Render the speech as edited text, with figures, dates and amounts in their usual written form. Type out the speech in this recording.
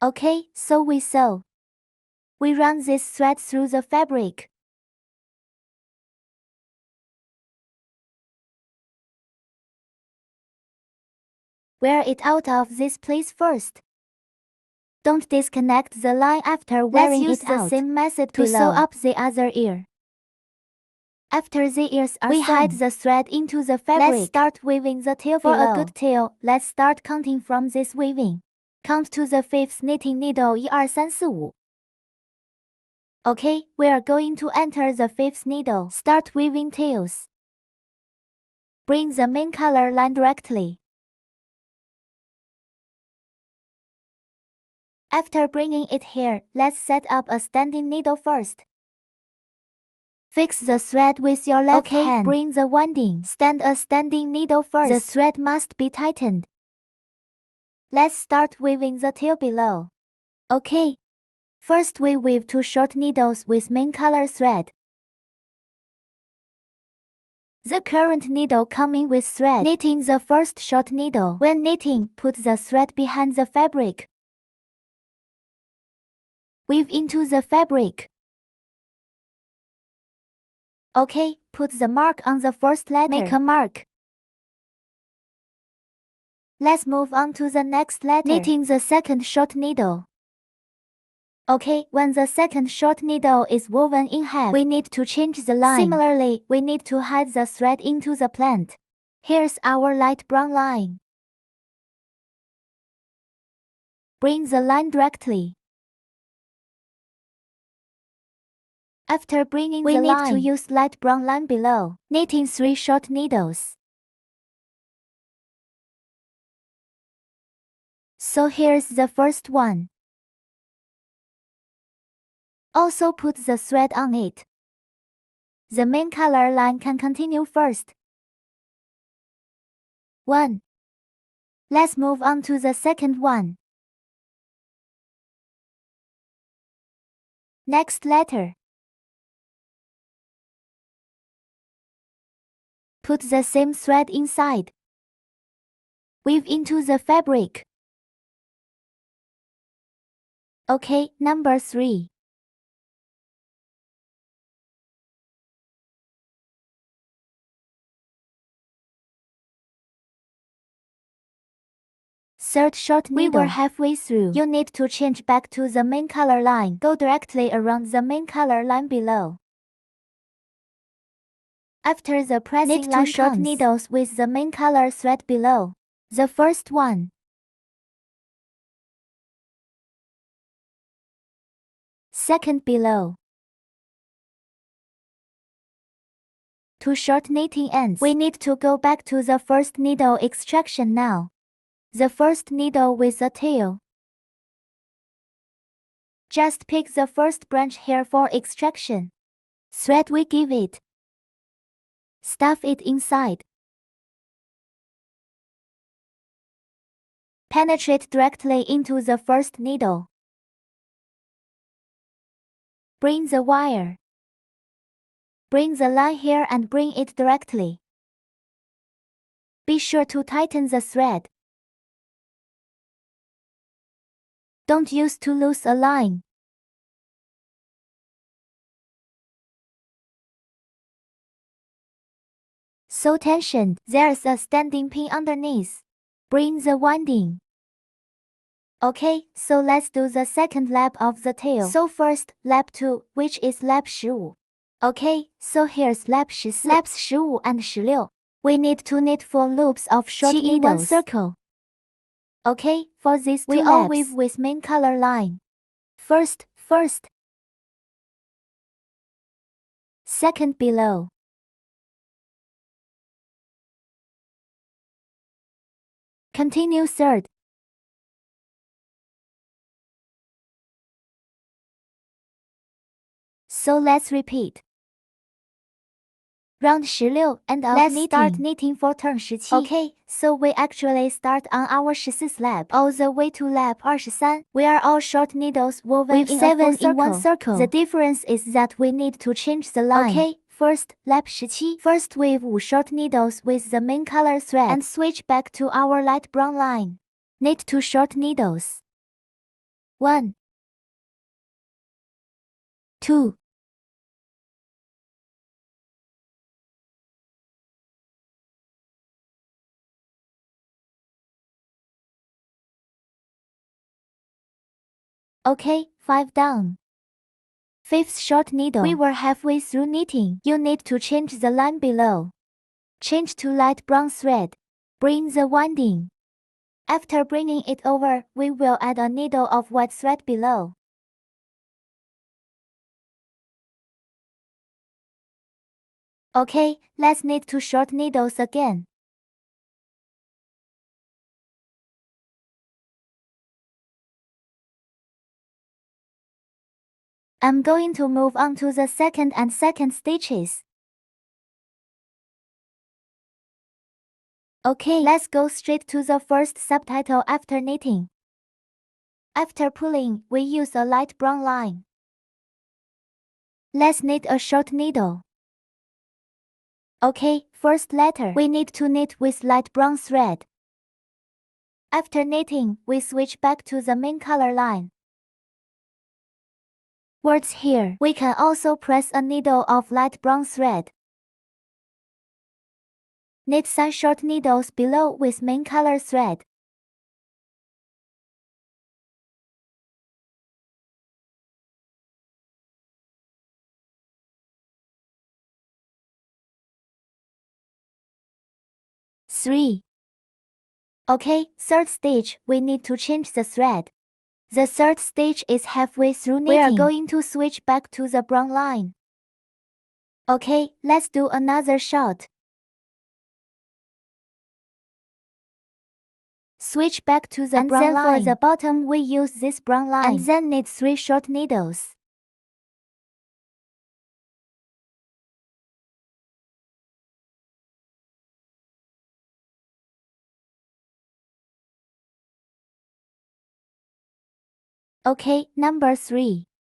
Okay, so we sew. We run this thread through the fabric. Wear it out of this place first. Don't disconnect the line after wearing it out. Let's use the same method to sew up the other ear. After the ears are sewn, hide the thread into the fabric. Let's start weaving the tail below. For a good tail, let's start counting from this weaving. Count to the 5th knitting needle 1, 2, 3, 4, 5. Okay, we are going to enter the 5th needle. Start weaving tails. Bring the main color line directly. After bringing it here, let's set up a standing needle first. Fix the thread with your left hand. Bring the winding. Stand a standing needle first. The thread must be tightened. Let's start weaving the tail below. Okay. First we weave 2 short needles with main color thread. The current needle coming with thread. Knitting the first short needle. When knitting, put the thread behind the fabric. Weave into the fabric. Okay, put the mark on the first letter. Make a mark. Let's move on to the next letter. Knitting the second short needle. Okay, when the second short needle is woven in half, we need to change the line. Similarly, we need to hide the thread into the plant. Here's our light brown line. Bring the line directly. After bringing the line, we need to use light brown line below. Knitting 3 short needles. So here's the first one. Also put the thread on it. The main color line can continue first. 1. Let's move on to the second one. Next letter. Put the same thread inside. Weave into the fabric. Okay, number 3. Third short needle. We were halfway through. You need to change back to the main color line. Go directly around the main color line below. After the pressing line, knit 2 short needles with the main color thread below. The first one. Second below. 2 short knitting ends. We need to go back to the first needle extraction now. The first needle with the tail. Just pick the first branch here for extraction. Thread we give it. Stuff it inside. Penetrate directly into the first needle. Bring the wire. Bring the line here and bring it directly. Be sure to tighten the thread. Don't use too loose a line. So tensioned, there's a standing pin underneath. Bring the winding. Okay, so let's do the second lap of the tail. So first, lap 2, which is lap 15. Okay, so here's lap 14. Laps 15 and 16. We need to knit 4 loops of short needles in one circle. Okay, for these 2 laps, we all weave with main color line. First. Second below. Continue third. So let's repeat. Round 16, end of knitting. Let's start knitting for turn 17. Okay, so we actually start on our 14th lap all the way to lap 23. We are all short needles woven in 7 in one circle. The difference is that we need to change the line. Okay, first, lap 17. First weave 5 short needles with the main color thread and switch back to our light brown line. Knit 2 short needles. 1, 2, 5 down. 5th short needle. We were halfway through knitting. You need to change the line below. Change to light brown thread. Bring the winding. After bringing it over, we will add a needle of white thread below. Let's knit 2 short needles again. I'm going to move on to the second and second stitches. Let's go straight to the first subtitle after knitting. After pulling, we use a light brown line. Let's knit a short needle. First letter we need to knit with light brown thread. After knitting, we switch back to the main color line. Words here, we can also press a needle of light brown thread. Knit some short needles below with main color thread. Third stage, we need to change the thread. The third stage is halfway through knitting. We are going to switch back to the brown line. Let's do another shot. Switch back to the brown line. For the bottom we use this brown line. And then knit 3 short needles. Number 3.